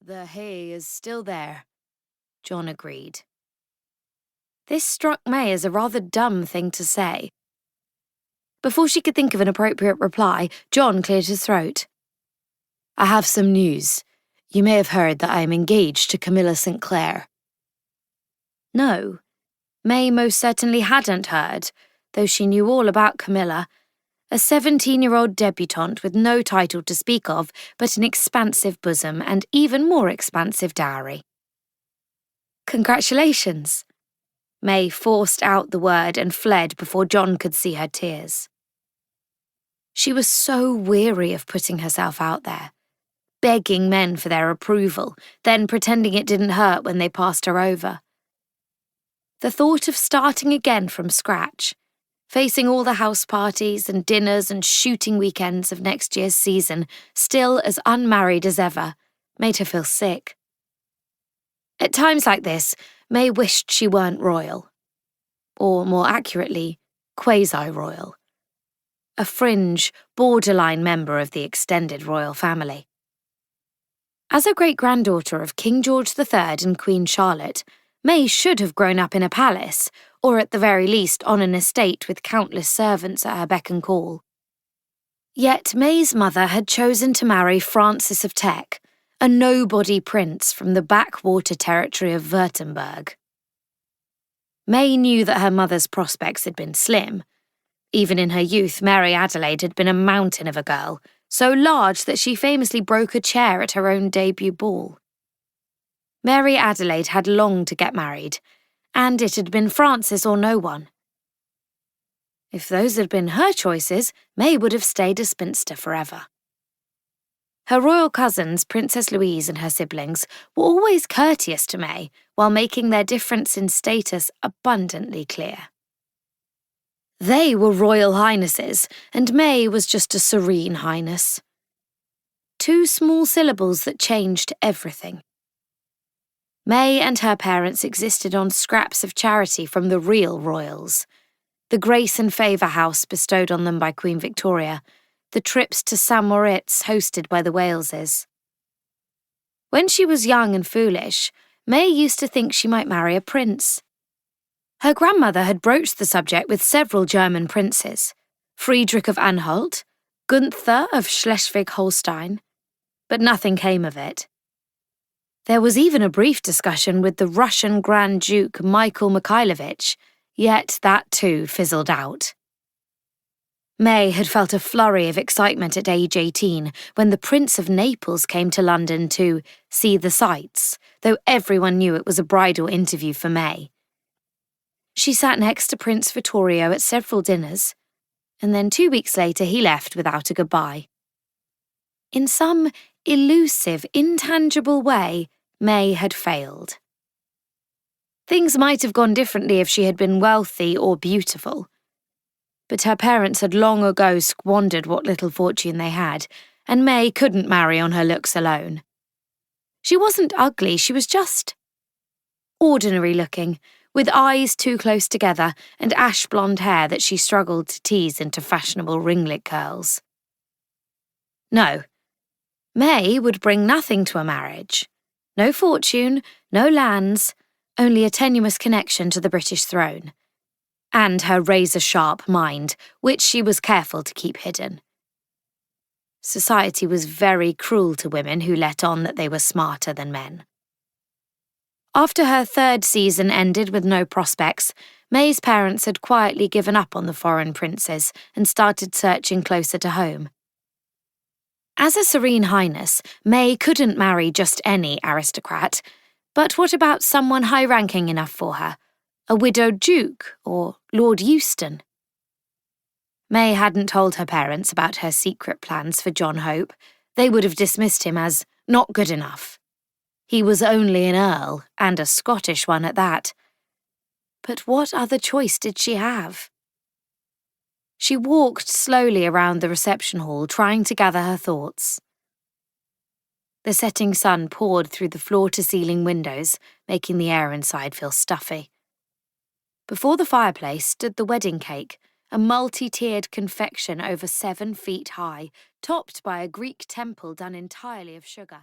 "The hay is still there," John agreed. This struck May as a rather dumb thing to say. Before she could think of an appropriate reply, John cleared his throat. "I have some news. You may have heard that I am engaged to Camilla St. Clair." No, May most certainly hadn't heard, though she knew all about Camilla, a 17-year-old debutante with no title to speak of but an expansive bosom and even more expansive dowry. "Congratulations." May forced out the word and fled before John could see her tears. She was so weary of putting herself out there, begging men for their approval, then pretending it didn't hurt when they passed her over. The thought of starting again from scratch, facing all the house parties and dinners and shooting weekends of next year's season, still as unmarried as ever, made her feel sick. At times like this, May wished she weren't royal. Or, more accurately, quasi-royal. A fringe, borderline member of the extended royal family. As a great-granddaughter of King George III and Queen Charlotte, May should have grown up in a palace, or at the very least on an estate with countless servants at her beck and call. Yet May's mother had chosen to marry Francis of Teck, a nobody prince from the backwater territory of Württemberg. May knew that her mother's prospects had been slim. Even in her youth, Mary Adelaide had been a mountain of a girl, so large that she famously broke a chair at her own debut ball. Mary Adelaide had longed to get married, and it had been Francis or no one. If those had been her choices, May would have stayed a spinster forever. Her royal cousins, Princess Louise and her siblings, were always courteous to May, while making their difference in status abundantly clear. They were royal highnesses, and May was just a serene highness. Two small syllables that changed everything. May and her parents existed on scraps of charity from the real royals, the grace and favour house bestowed on them by Queen Victoria, the trips to St. Moritz hosted by the Waleses. When she was young and foolish, May used to think she might marry a prince. Her grandmother had broached the subject with several German princes, Friedrich of Anhalt, Gunther of Schleswig-Holstein, but nothing came of it. There was even a brief discussion with the Russian Grand Duke Michael Mikhailovich, yet that too fizzled out. May had felt a flurry of excitement at age 18 when the Prince of Naples came to London to see the sights, though everyone knew it was a bridal interview for May. She sat next to Prince Vittorio at several dinners, and then 2 weeks later he left without a goodbye. In some elusive, intangible way, May had failed. Things might have gone differently if she had been wealthy or beautiful. But her parents had long ago squandered what little fortune they had, and May couldn't marry on her looks alone. She wasn't ugly, she was just ordinary-looking, with eyes too close together and ash-blonde hair that she struggled to tease into fashionable ringlet curls. No, May would bring nothing to a marriage. No fortune, no lands, only a tenuous connection to the British throne. And her razor-sharp mind, which she was careful to keep hidden. Society was very cruel to women who let on that they were smarter than men. After her third season ended with no prospects, May's parents had quietly given up on the foreign princes and started searching closer to home. As a serene highness, May couldn't marry just any aristocrat, but what about someone high-ranking enough for her? A widowed duke or Lord Euston? May hadn't told her parents about her secret plans for John Hope. They would have dismissed him as not good enough. He was only an earl, and a Scottish one at that. But what other choice did she have? She walked slowly around the reception hall, trying to gather her thoughts. The setting sun poured through the floor-to-ceiling windows, making the air inside feel stuffy. Before the fireplace stood the wedding cake, a multi-tiered confection over 7 feet high, topped by a Greek temple done entirely of sugar.